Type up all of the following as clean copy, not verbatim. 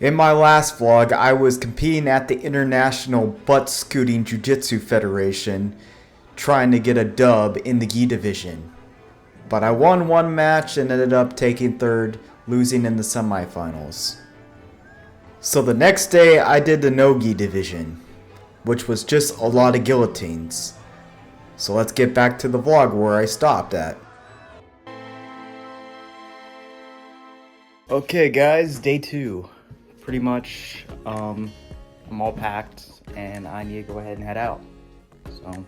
In my last vlog, I was competing at the International Butt Scooting Jiu-Jitsu Federation, trying to get a dub in the gi division. But I won one match and ended up taking third, losing in the semifinals. So the next day I did the nogi division, which was just a lot of guillotines. So let's get back to the vlog where I stopped at. Okay guys, day 2. Pretty much, I'm all packed and I need to go ahead and head out. So,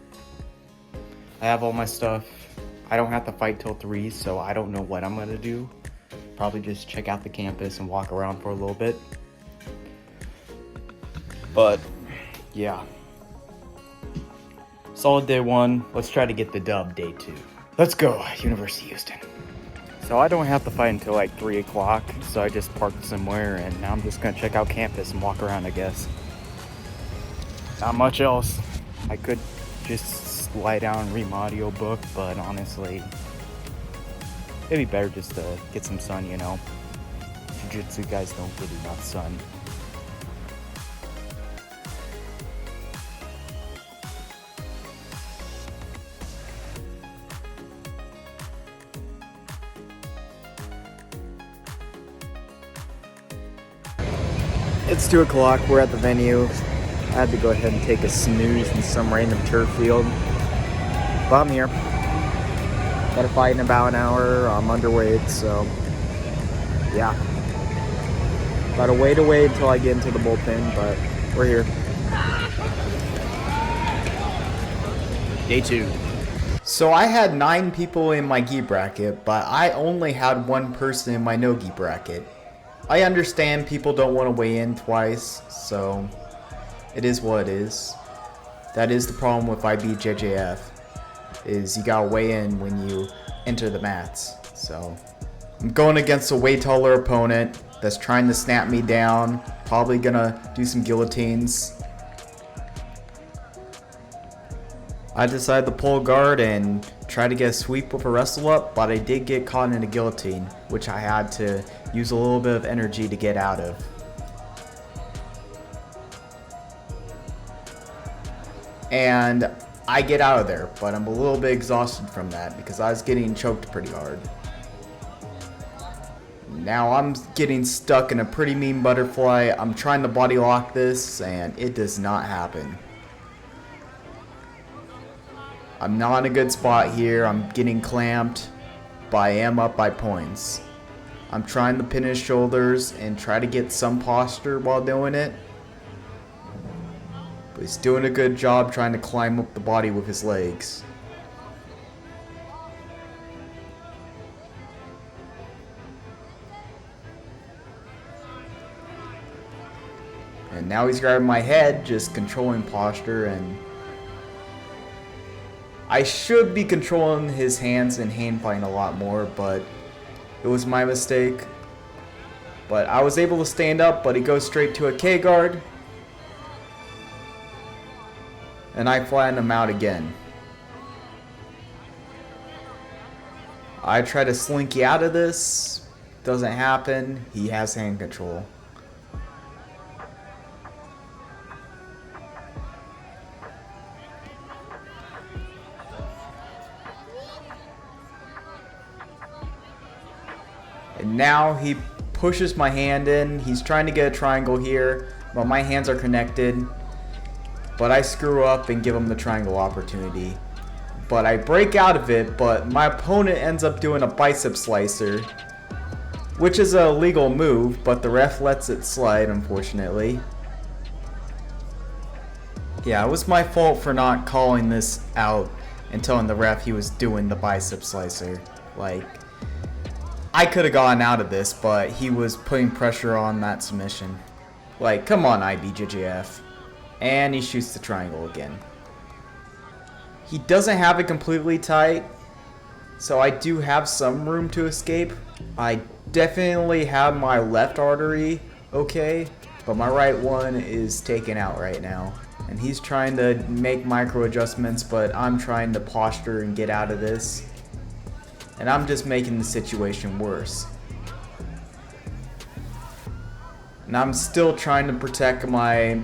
I have all my stuff. I don't have to fight till 3, so I don't know what I'm gonna do. Probably just check out the campus and walk around for a little bit. But, yeah. Solid day 1. Let's try to get the dub day 2. Let's go, University of Houston. So I don't have to fight until like 3 o'clock, so I just parked somewhere and now I'm just gonna check out campus and walk around, I guess. Not much else. I could just lie down and read my audio book, but honestly, it'd be better just to get some sun, you know. Jiu-jitsu guys don't get enough sun. It's 2 o'clock, we're at the venue. I had to go ahead and take a snooze in some random turf field. But I'm here. Got a fight in about an hour, I'm underweight, so yeah. Gotta wait until I get into the bullpen, but we're here. Day 2. So I had 9 people in my gi bracket, but I only had 1 person in my no gi bracket. I understand people don't want to weigh in twice, so it is what it is. That is the problem with IBJJF, is you gotta weigh in when you enter the mats. So I'm going against a way taller opponent that's trying to snap me down, probably gonna do some guillotines. I decided to pull guard and try to get a sweep with a wrestle up, but I did get caught in a guillotine, which I had to use a little bit of energy to get out of. And I get out of there, but I'm a little bit exhausted from that because I was getting choked pretty hard. Now I'm getting stuck in a pretty mean butterfly. I'm trying to body lock this and it does not happen. I'm not in a good spot here. I'm getting clamped, but I am up by points. I'm trying to pin his shoulders and try to get some posture while doing it. But he's doing a good job trying to climb up the body with his legs. And now he's grabbing my head, just controlling posture, and I should be controlling his hands and hand fighting a lot more, but it was my mistake. But I was able to stand up, but he goes straight to a K guard. And I flatten him out again. I try to slinky out of this. Doesn't happen. He has hand control. And now he pushes my hand in. He's trying to get a triangle here, but my hands are connected. But I screw up and give him the triangle opportunity. But I break out of it, but my opponent ends up doing a bicep slicer, which is a legal move, but the ref lets it slide, unfortunately. Yeah, it was my fault for not calling this out and telling the ref he was doing the bicep slicer. Like, I could have gotten out of this, but he was putting pressure on that submission. Like, come on, IBJJF. And he shoots the triangle again. He doesn't have it completely tight, so I do have some room to escape. I definitely have my left artery okay, but my right one is taken out right now. And he's trying to make micro adjustments, but I'm trying to posture and get out of this. And I'm just making the situation worse. And I'm still trying to protect my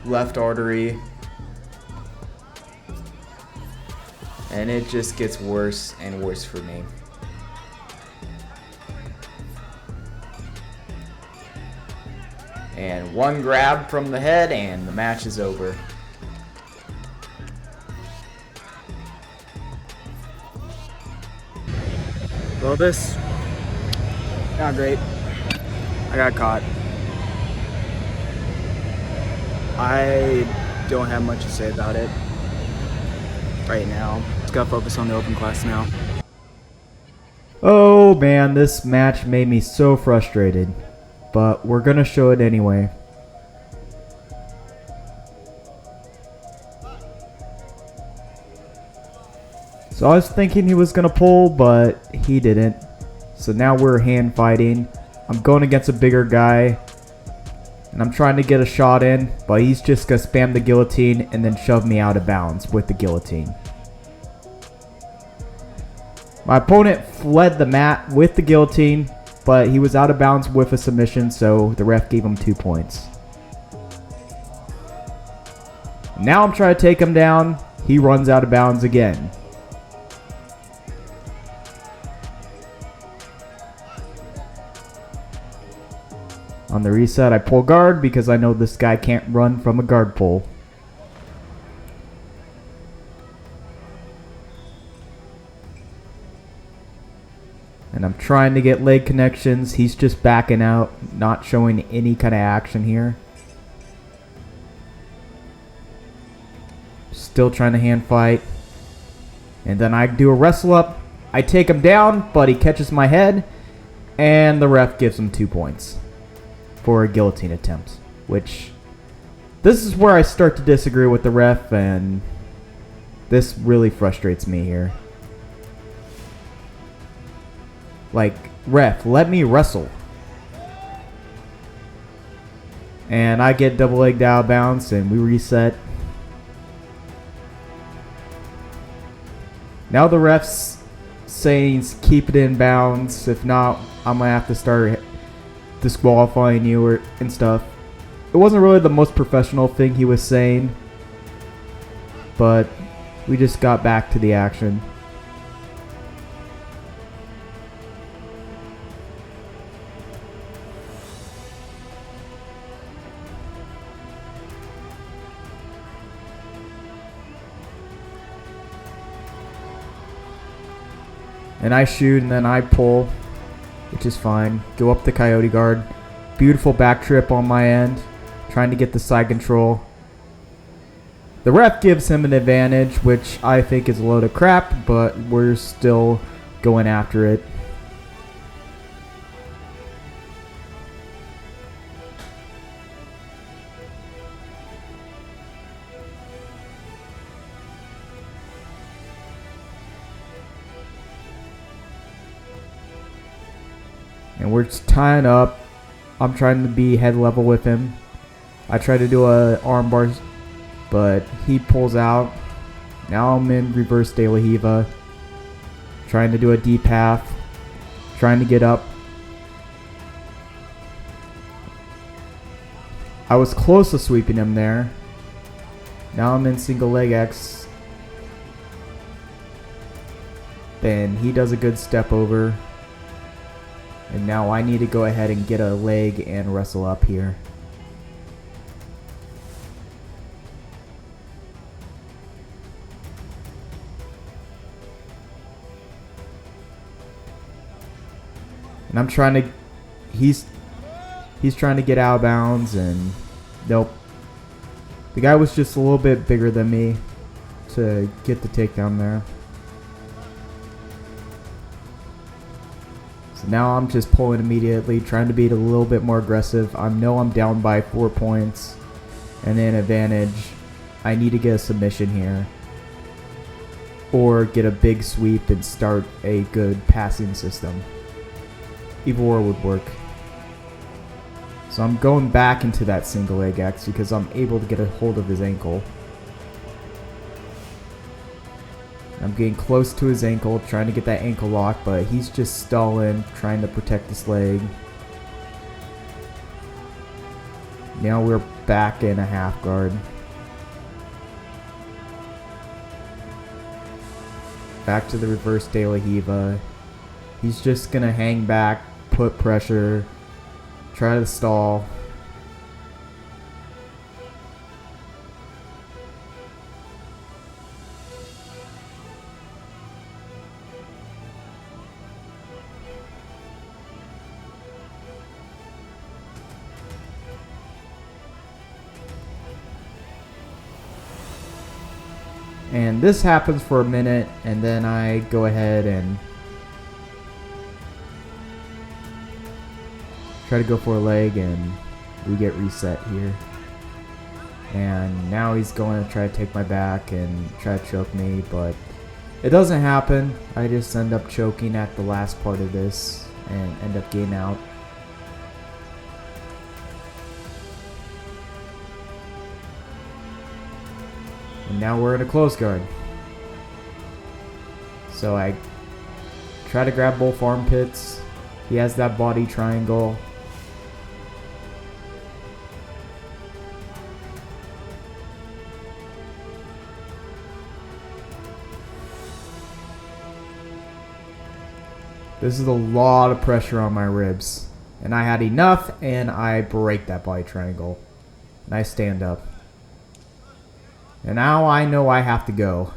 left artery. And it just gets worse and worse for me. And one grab from the head and the match is over. Well, this, not great. I got caught. I don't have much to say about it right now. Just gotta focus on the open class now. Oh man, this match made me so frustrated, but we're gonna show it anyway. So I was thinking he was gonna pull, but he didn't. So now we're hand fighting. I'm going against a bigger guy, and I'm trying to get a shot in, but he's just gonna spam the guillotine and then shove me out of bounds with the guillotine. My opponent fled the mat with the guillotine, but he was out of bounds with a submission, so the ref gave him 2 points. Now I'm trying to take him down. He runs out of bounds again. On the reset, I pull guard because I know this guy can't run from a guard pull. And I'm trying to get leg connections. He's just backing out, not showing any kind of action here. Still trying to hand fight. And then I do a wrestle up. I take him down, but he catches my head. And the ref gives him 2 points for a guillotine attempt. Which, this is where I start to disagree with the ref, and this really frustrates me here. Like, ref, let me wrestle. And I get double legged out of bounds and we reset. Now the ref's saying keep it in bounds. If not, I'm going to have to start disqualifying you and stuff. It wasn't really the most professional thing he was saying, but we just got back to the action. And I shoot and then I pull, which is fine. Go up the coyote guard. Beautiful back trip on my end. Trying to get the side control. The ref gives him an advantage, which I think is a load of crap, but we're still going after it. And we're just tying up. I'm trying to be head level with him. I try to do a arm bar, but he pulls out. Now I'm in reverse de la Hiva. Trying to do a deep half. Trying to get up. I was close to sweeping him there. Now I'm in single leg X. Then he does a good step over. And now I need to go ahead and get a leg and wrestle up here. And I'm trying to, he's trying to get out of bounds, and nope. The guy was just a little bit bigger than me to get the takedown there. So now I'm just pulling immediately, trying to be a little bit more aggressive. I know I'm down by 4 points and then advantage. I need to get a submission here, or get a big sweep and start a good passing system. Either or would work. So I'm going back into that single leg X because I'm able to get a hold of his ankle. I'm getting close to his ankle, trying to get that ankle lock, but he's just stalling, trying to protect his leg. Now we're back in a half guard. Back to the reverse De La Hiva. He's just gonna hang back, put pressure, try to stall. And this happens for a minute, and then I go ahead and try to go for a leg, and we get reset here. And now he's going to try to take my back and try to choke me, but it doesn't happen. I just end up choking at the last part of this and end up getting out. And now we're in a close guard. So I try to grab both armpits. He has that body triangle. This is a lot of pressure on my ribs. And I had enough, and I break that body triangle. And I stand up. And now I know I have to go.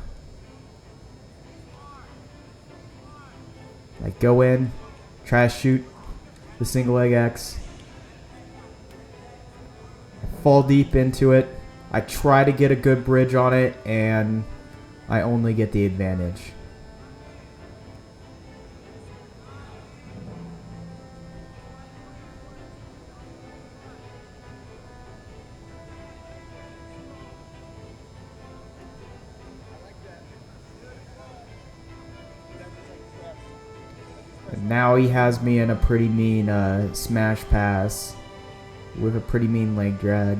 I go in, try to shoot the single leg X. I fall deep into it. I try to get a good bridge on it, and I only get the advantage. And now he has me in a pretty mean smash pass with a pretty mean leg drag.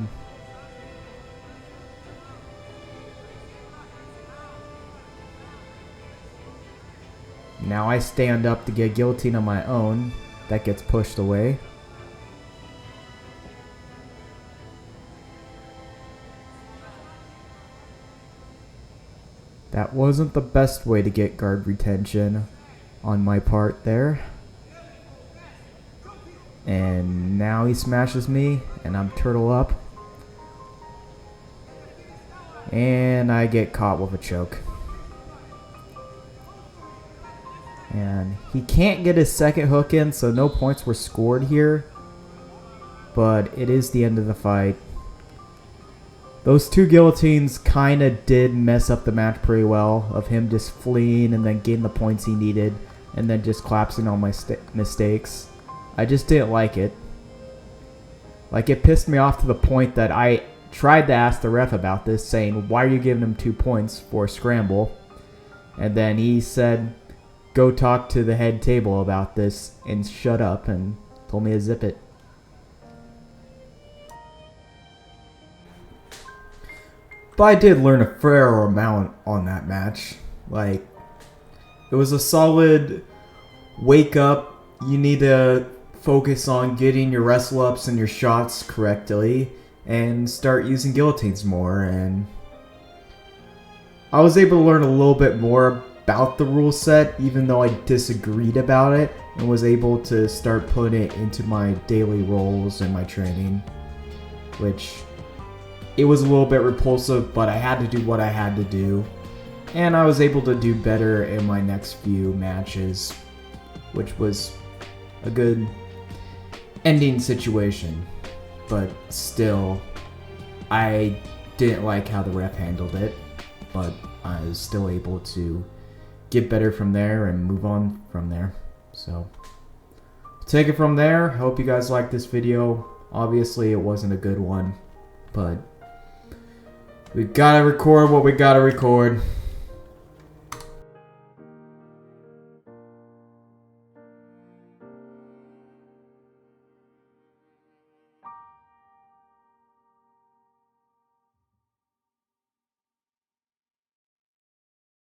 Now I stand up to get guillotine on my own. That gets pushed away. That wasn't the best way to get guard retention on my part there. And now he smashes me, and I'm turtle up. And I get caught with a choke. And he can't get his second hook in, so no points were scored here. But it is the end of the fight. Those two guillotines kind of did mess up the match pretty well, of him just fleeing and then getting the points he needed, and then just collapsing on my mistakes. I just didn't like it. Like, it pissed me off to the point that I tried to ask the ref about this, saying, why are you giving him 2 points for a scramble? And then he said, go talk to the head table about this and shut up, and told me to zip it. But I did learn a fair amount on that match. Like, it was a solid wake up. You need to focus on getting your wrestle ups and your shots correctly and start using guillotines more. And I was able to learn a little bit more about the rule set, even though I disagreed about it, and was able to start putting it into my daily roles and my training, which it was a little bit repulsive, but I had to do what I had to do. And I was able to do better in my next few matches, which was a good ending situation. But still, I didn't like how the ref handled it, but I was still able to get better from there and move on from there. So, take it from there. Hope you guys liked this video. Obviously, it wasn't a good one, but we gotta record what we gotta record.